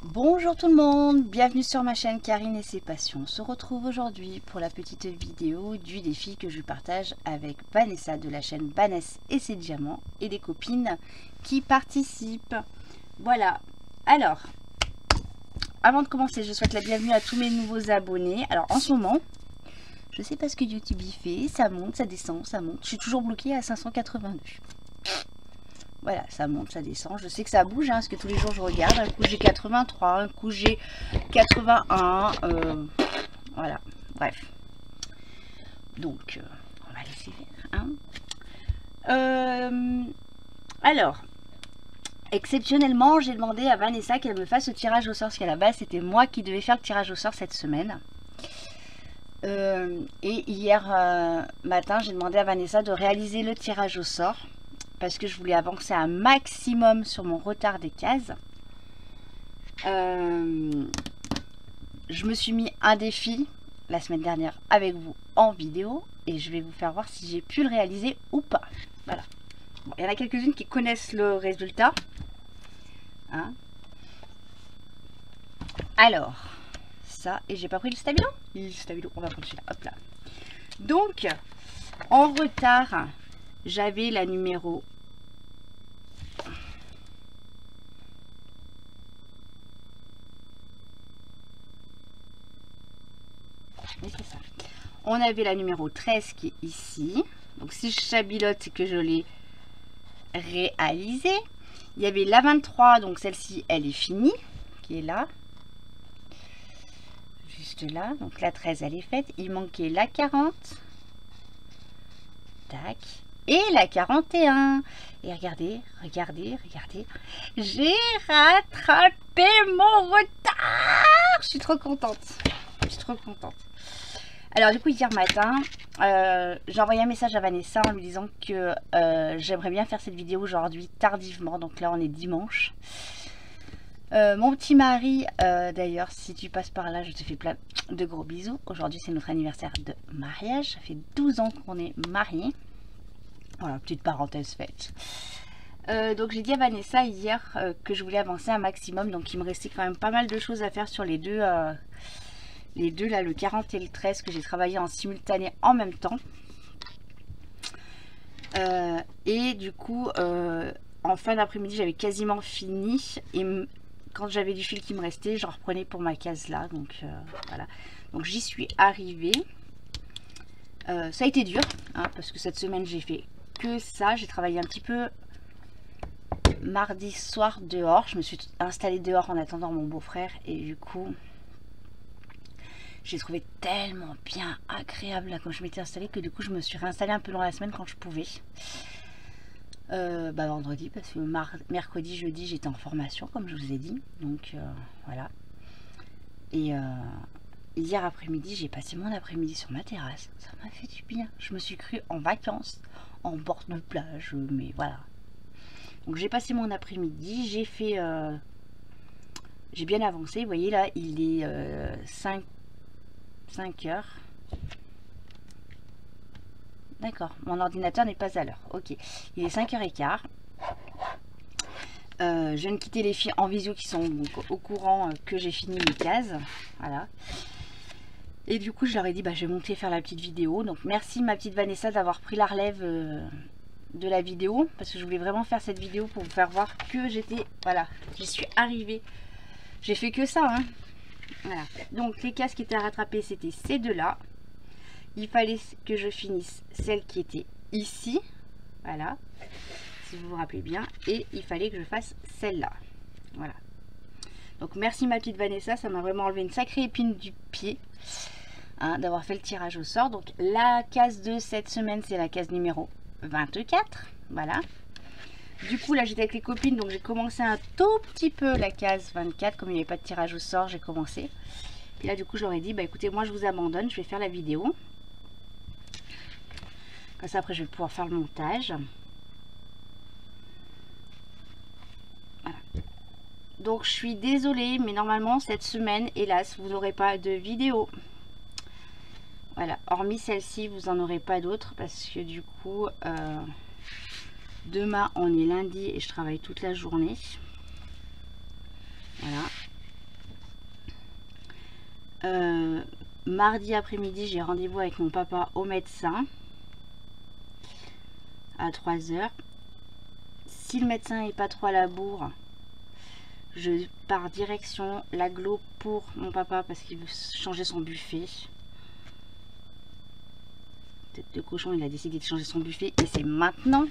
Bonjour tout le monde, bienvenue sur ma chaîne Karine et ses passions. On se retrouve aujourd'hui pour la petite vidéo du défi que je partage avec Vanessa de la chaîne Vanessa et ses diamants et des copines qui participent. Voilà, alors, avant de commencer, je souhaite la bienvenue à tous mes nouveaux abonnés. Alors en ce moment, je sais pas ce que YouTube y fait, ça monte, ça descend, ça monte. Je suis toujours bloquée à 582. Voilà, ça monte, ça descend. Je sais que ça bouge, hein, parce que tous les jours je regarde. Un coup j'ai 83, un coup j'ai 81. Voilà, bref. Donc, on va laisser faire. Hein. Alors, exceptionnellement, j'ai demandé à Vanessa qu'elle me fasse le tirage au sort, parce qu'à la base, c'était moi qui devais faire le tirage au sort cette semaine. Et hier matin, j'ai demandé à Vanessa de réaliser le tirage au sort, parce que je voulais avancer un maximum sur mon retard des cases. Je me suis mis un défi la semaine dernière avec vous en vidéo et je vais vous faire voir si j'ai pu le réaliser ou pas. Voilà. Bon, il y en a quelques-unes qui connaissent le résultat. Hein. Alors, ça, et j'ai pas pris le stabilo. Le stabilo, on va prendre celui-là. Hop là. Donc, en retard, j'avais la numéro 13 qui est ici. Donc si je chabilote, c'est que je l'ai réalisé. Il y avait la 23, donc celle-ci, elle est finie, qui est là. Juste là. Donc la 13, elle est faite. Il manquait la 40. Tac. Et la 41. Et regardez, regardez, regardez. J'ai rattrapé mon retard. Je suis trop contente. Je suis trop contente. Alors du coup, hier matin, j'ai envoyé un message à Vanessa en lui disant que j'aimerais bien faire cette vidéo aujourd'hui tardivement. Donc là, on est dimanche. Mon petit mari, d'ailleurs, si tu passes par là, je te fais plein de gros bisous. Aujourd'hui, c'est notre anniversaire de mariage. Ça fait 12 ans qu'on est mariés. Voilà, petite parenthèse faite. Donc j'ai dit à Vanessa hier que je voulais avancer un maximum. Donc il me restait quand même pas mal de choses à faire sur les deux là, le 40 et le 13 que j'ai travaillé en simultané en même temps. Et du coup, en fin d'après-midi, j'avais quasiment fini. Et quand j'avais du fil qui me restait, j'en reprenais pour ma case là. Donc voilà. Donc j'y suis arrivée. Ça a été dur, hein, parce que cette semaine, j'ai fait que ça. J'ai travaillé un petit peu mardi soir dehors. Je me suis installée dehors en attendant mon beau-frère. Et du coup, j'ai trouvé tellement bien agréable là quand je m'étais installée que du coup, je me suis réinstallée un peu dans la semaine quand je pouvais. Vendredi, parce que mercredi, jeudi, j'étais en formation, comme je vous ai dit. Donc, voilà. Et hier après-midi, j'ai passé mon après-midi sur ma terrasse. Ça m'a fait du bien. Je me suis crue en vacances, en bord de plage, mais voilà. Donc j'ai passé mon après-midi, j'ai fait... j'ai bien avancé. Vous voyez là, il est 5 heures. D'accord, mon ordinateur n'est pas à l'heure. Ok, il est 5h15. Je viens de quitter les filles en visio qui sont donc au courant que j'ai fini mes cases. Voilà. Et du coup, je leur ai dit, bah, je vais monter faire la petite vidéo. Donc, merci ma petite Vanessa d'avoir pris la relève de la vidéo. Parce que je voulais vraiment faire cette vidéo pour vous faire voir que j'étais... Voilà, j'y suis arrivée. J'ai fait que ça, hein. Voilà. Donc, les cases qui étaient à rattraper, c'était ces deux-là. Il fallait que je finisse celle qui était ici. Voilà. Si vous vous rappelez bien. Et il fallait que je fasse celle-là. Voilà. Donc, merci ma petite Vanessa. Ça m'a vraiment enlevé une sacrée épine du pied. Hein, d'avoir fait le tirage au sort. Donc la case de cette semaine, c'est la case numéro 24. Voilà. Du coup là j'étais avec les copines, donc j'ai commencé un tout petit peu la case 24. Comme il n'y avait pas de tirage au sort, j'ai commencé. Et là du coup je leur ai dit, bah écoutez, moi je vous abandonne, je vais faire la vidéo. Comme ça après je vais pouvoir faire le montage. Voilà. Donc je suis désolée, mais normalement cette semaine, hélas, vous n'aurez pas de vidéo. Voilà, hormis celle-ci, vous n'en aurez pas d'autres parce que du coup, demain on est lundi et je travaille toute la journée. Voilà. Mardi après-midi, j'ai rendez-vous avec mon papa au médecin à 3 h. Si le médecin n'est pas trop à la bourre, je pars direction l'agglo pour mon papa parce qu'il veut changer son buffet. Tête de cochon, il a décidé de changer son buffet et c'est maintenant.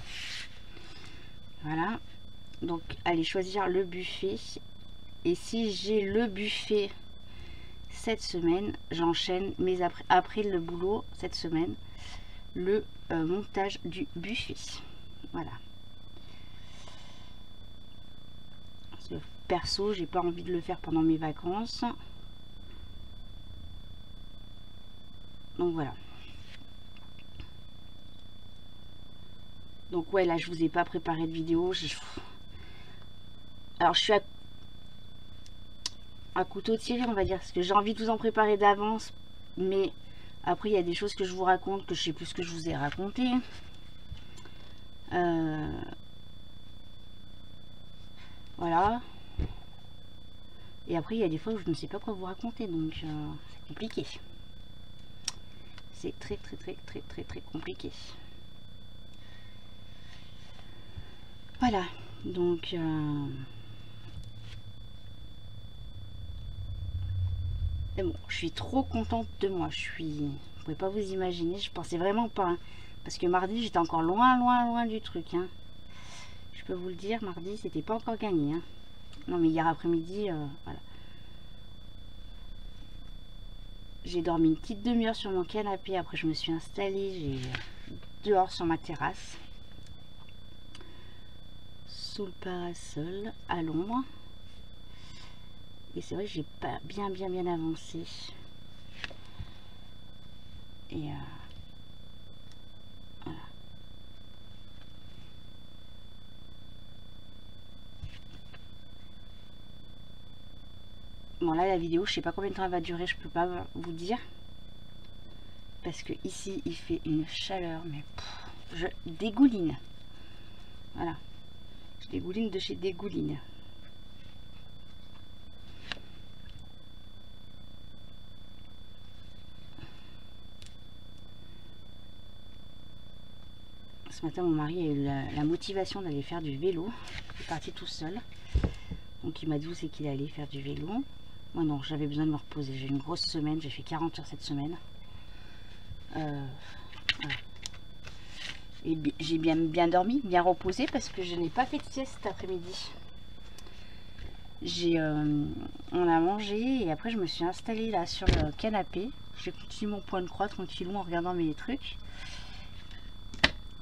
Voilà. Donc, allez choisir le buffet. Et si j'ai le buffet cette semaine, j'enchaîne, mais après le boulot cette semaine, le montage du buffet. Voilà. Parce que perso, j'ai pas envie de le faire pendant mes vacances. Donc voilà. Donc ouais, là je vous ai pas préparé de vidéo. Alors je suis à couteau tiré, on va dire, parce que j'ai envie de vous en préparer d'avance, mais après il y a des choses que je vous raconte que je sais plus ce que je vous ai raconté. Voilà. Et après il y a des fois où je ne sais pas quoi vous raconter, donc c'est compliqué. C'est très compliqué. Voilà, donc mais bon, je suis trop contente de moi. Vous pouvez pas vous imaginer, je pensais vraiment pas. Hein, parce que mardi, j'étais encore loin du truc. Hein. Je peux vous le dire, mardi, c'était pas encore gagné. Hein. Non, mais hier après-midi, voilà. J'ai dormi une petite demi-heure sur mon canapé. Après, je me suis installée dehors sur ma terrasse. Sous le parasol, à l'ombre. Et c'est vrai que j'ai pas bien avancé. Et voilà. Bon là la vidéo, je sais pas combien de temps elle va durer, je peux pas vous dire. Parce que ici il fait une chaleur, mais je dégouline. Voilà. Je dégouline de chez Dégouline. Ce matin, mon mari a eu la motivation d'aller faire du vélo. Il est parti tout seul. Donc il m'a dit où c'est qu'il allait faire du vélo. Moi non, j'avais besoin de me reposer. J'ai une grosse semaine, j'ai fait 40 heures cette semaine. Voilà. Et j'ai bien dormi, bien reposé parce que je n'ai pas fait de sieste cet après-midi. On a mangé et après je me suis installée là sur le canapé. J'ai continué mon point de croix tranquillou en regardant mes trucs.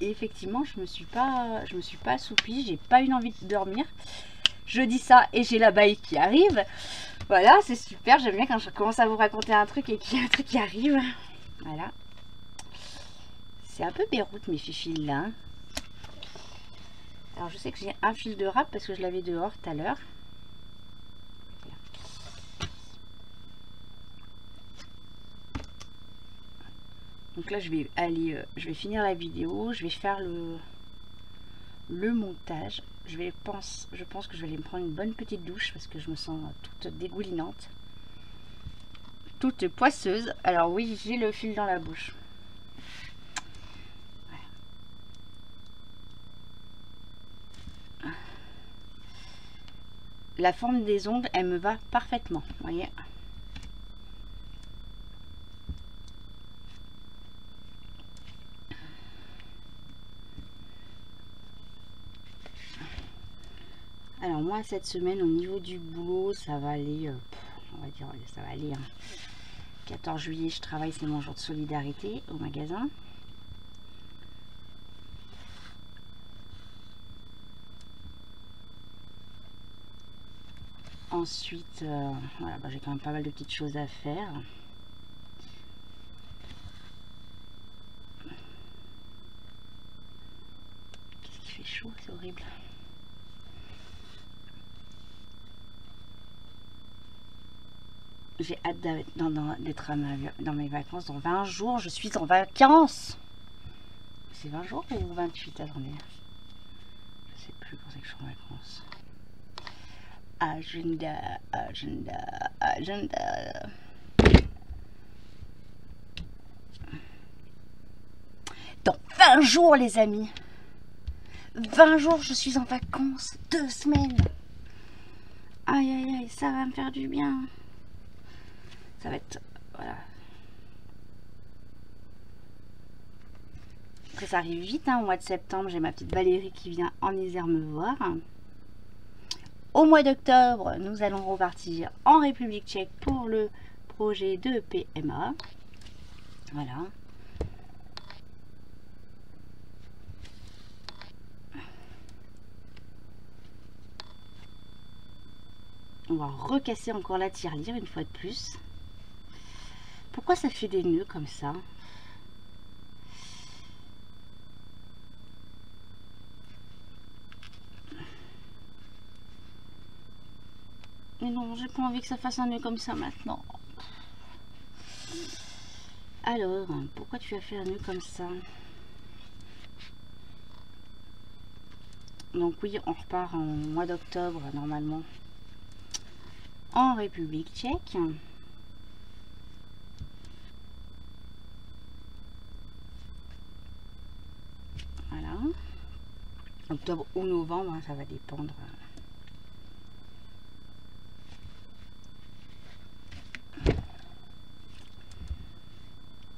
Et effectivement, je me suis pas assoupie, j'ai pas eu envie de dormir. Je dis ça et j'ai la baille qui arrive. Voilà, c'est super, j'aime bien quand je commence à vous raconter un truc et qu'il y a un truc qui arrive. Voilà. C'est un peu Beyrouth mes fils là. Alors je sais que j'ai un fil de râpe parce que je l'avais dehors tout à l'heure. Donc là je vais finir la vidéo, je vais faire le montage. Je pense que je vais aller me prendre une bonne petite douche parce que je me sens toute dégoulinante, toute poisseuse. Alors oui, j'ai le fil dans la bouche. Voilà. La forme des ongles, elle me va parfaitement, vous voyez. Alors moi cette semaine au niveau du boulot ça va aller, on va dire ça va aller. Hein. 14 juillet je travaille, c'est mon jour de solidarité au magasin. Ensuite, voilà, j'ai quand même pas mal de petites choses à faire. Qu'est-ce qui fait chaud, c'est horrible. J'ai hâte d'être dans mes vacances dans 20 jours. Je suis en vacances. C'est 20 jours ou 28? Attendez. Je sais plus quand c'est que je suis en vacances. Agenda, agenda, agenda. Dans 20 jours, les amis. 20 jours, je suis en vacances. 2 semaines. Aïe, aïe, aïe, ça va me faire du bien. Ça va être... Voilà. Après, ça arrive vite, hein, au mois de septembre. J'ai ma petite Valérie qui vient en Isère me voir. Au mois d'octobre, nous allons repartir en République tchèque pour le projet de PMA. Voilà. On va recasser encore la tirelire une fois de plus. Pourquoi ça fait des nœuds comme ça? Mais non, j'ai pas envie que ça fasse un nœud comme ça maintenant. Alors, pourquoi tu as fait un nœud comme ça? Donc oui, on repart en mois d'octobre normalement en République tchèque. Voilà. Octobre ou novembre, hein, ça va dépendre.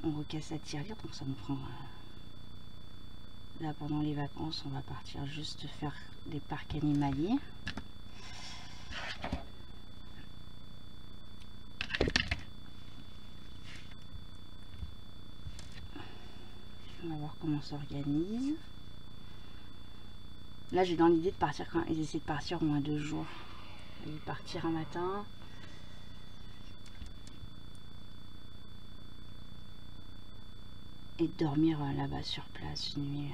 On recasse la tirelire, donc ça me prend... Là, pendant les vacances, on va partir juste faire des parcs animaliers. On va voir comment on s'organise. Là, j'ai dans l'idée de partir quand ils essaient de partir au moins 2 jours. Et partir un matin. Et dormir là-bas sur place une nuit.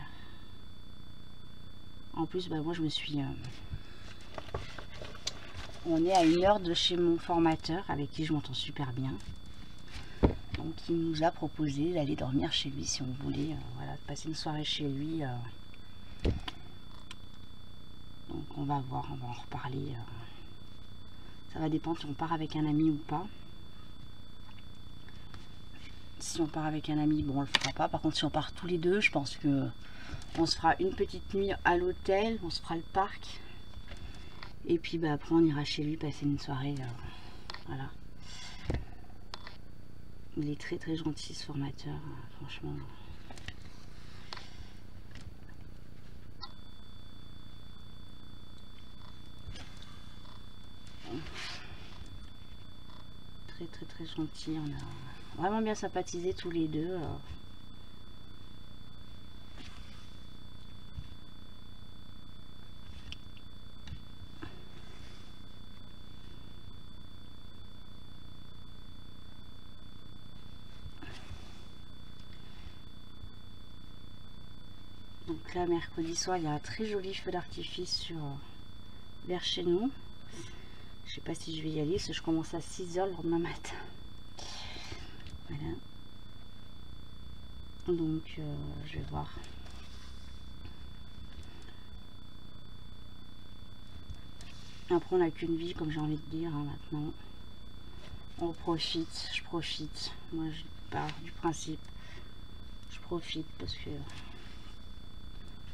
En plus, bah, moi je me suis... on est à 1 heure de chez mon formateur avec qui je m'entends super bien. Donc il nous a proposé d'aller dormir chez lui si on voulait. Voilà, de passer une soirée chez lui. Donc on va voir, on va en reparler. Ça va dépendre si on part avec un ami ou pas. Si on part avec un ami, bon, on le fera pas. Par contre, si on part tous les deux, je pense que on se fera une petite nuit à l'hôtel, on se fera le parc. Et puis bah, après, on ira chez lui passer une soirée. Voilà. Il est très très gentil ce formateur, franchement. Très très très gentil. On a vraiment bien sympathisé tous les deux. Donc là, mercredi soir, il y a un très joli feu d'artifice vers chez nous. Je sais pas si je vais y aller parce que je commence à 6 h le lendemain matin. Voilà. Donc je vais voir. Après on n'a qu'une vie, comme j'ai envie de dire, hein, maintenant. On profite, je profite. Moi je pars du principe. Je profite parce que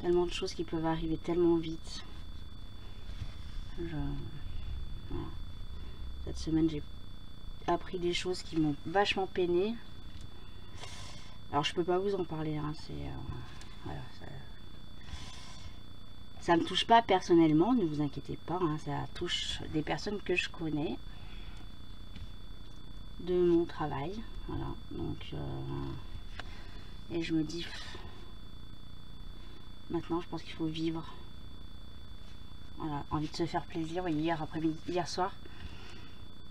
tellement de choses qui peuvent arriver tellement vite. Voilà. Cette semaine j'ai appris des choses qui m'ont vachement peiné. Alors je peux pas vous en parler, hein, c'est voilà, ça me touche pas personnellement, ne vous inquiétez pas, hein, ça touche des personnes que je connais de mon travail, voilà. Donc et je me dis maintenant je pense qu'il faut vivre. Voilà, envie de se faire plaisir. Voyez, hier soir,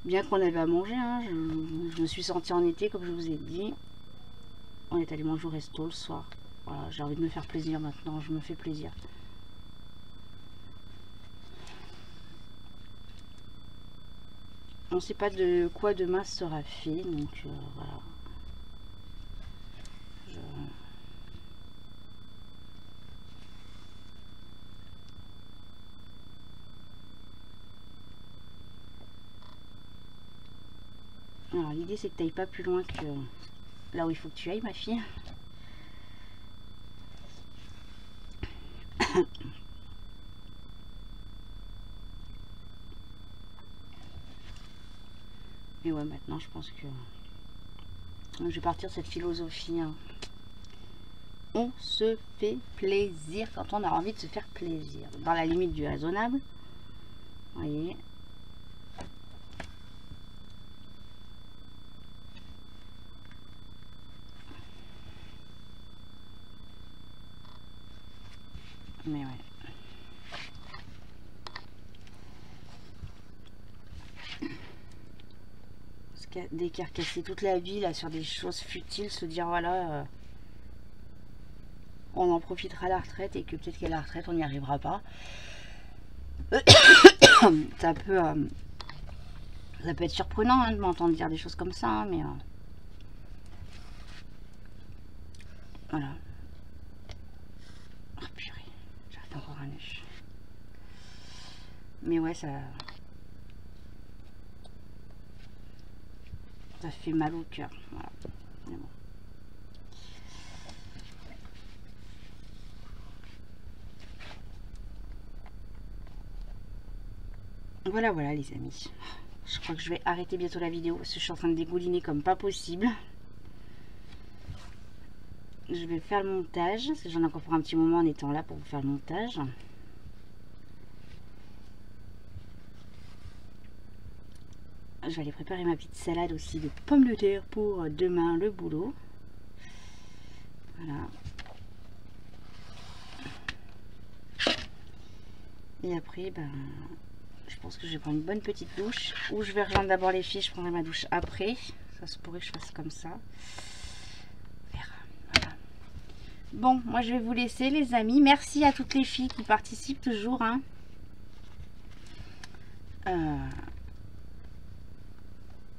bien qu'on avait à manger, hein, je me suis sentie en été, comme je vous ai dit. On est allé manger au resto le soir. Voilà, j'ai envie de me faire plaisir maintenant, je me fais plaisir. On ne sait pas de quoi demain sera fait, donc voilà. Alors l'idée c'est que tu n'ailles pas plus loin que là où il faut que tu ailles, ma fille. Mais ouais, maintenant je pense que je vais partir de cette philosophie. Hein. On se fait plaisir quand on a envie de se faire plaisir. Dans la limite du raisonnable. Vous voyez. Mais ouais. Décarcasser toute la vie là sur des choses futiles, se dire voilà, on en profitera à la retraite et que peut-être qu'à la retraite on n'y arrivera pas. ça peut être surprenant hein, de m'entendre dire des choses comme ça, hein, mais voilà. Oh purée, j'arrête encore un nœud. Mais ouais, ça fait mal au cœur. Voilà. Mais bon. Voilà, voilà les amis. Je crois que je vais arrêter bientôt la vidéo parce que je suis en train de dégouliner comme pas possible. Je vais faire le montage, parce que j'en ai encore pour un petit moment en étant là pour vous faire le montage. Je vais aller préparer ma petite salade aussi de pommes de terre pour demain le boulot. Voilà. Et après, ben, je pense que je vais prendre une bonne petite douche. Ou je vais rejoindre d'abord les filles, je prendrai ma douche après. Ça se pourrait que je fasse comme ça. On verra. Voilà. Bon, moi je vais vous laisser les amis. Merci à toutes les filles qui participent toujours. Hein.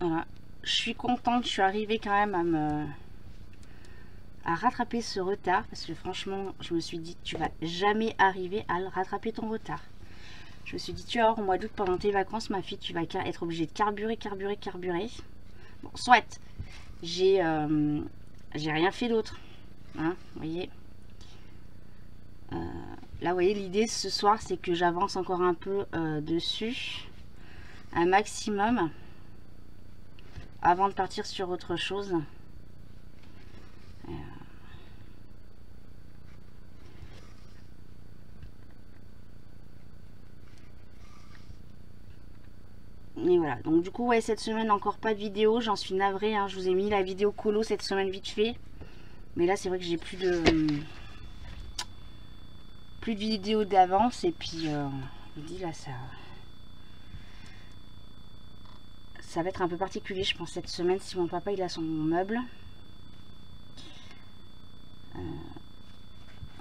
Voilà. Je suis contente, je suis arrivée quand même à rattraper ce retard. Parce que franchement, je me suis dit, tu vas jamais arriver à rattraper ton retard. Je me suis dit, tu vas voir, au mois d'août, pendant tes vacances, ma fille, tu vas être obligée de carburer. Bon, soit, j'ai rien fait d'autre. Hein, vous voyez. Là, vous voyez, l'idée ce soir, c'est que j'avance encore un peu dessus. Un maximum. Avant de partir sur autre chose. Et voilà, donc du coup, ouais, cette semaine, encore pas de vidéo. J'en suis navrée, hein. Je vous ai mis la vidéo colo cette semaine vite fait. Mais là, c'est vrai que j'ai plus de vidéos d'avance. Et puis, je me dis, là, ça va être un peu particulier, je pense, cette semaine, si mon papa, il a son meuble.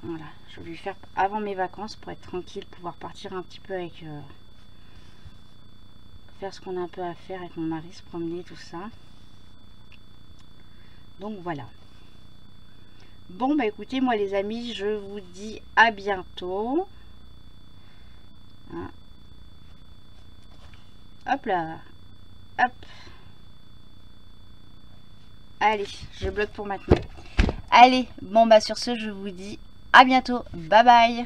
Voilà, je vais lui faire avant mes vacances pour être tranquille, pouvoir partir un petit peu avec... faire ce qu'on a un peu à faire avec mon mari, se promener, tout ça. Donc voilà. Bon bah écoutez, moi les amis, je vous dis à bientôt. Hein. Hop là. Hop. Allez, je bloque pour maintenant. Allez, bon bah sur ce, je vous dis à bientôt. Bye bye.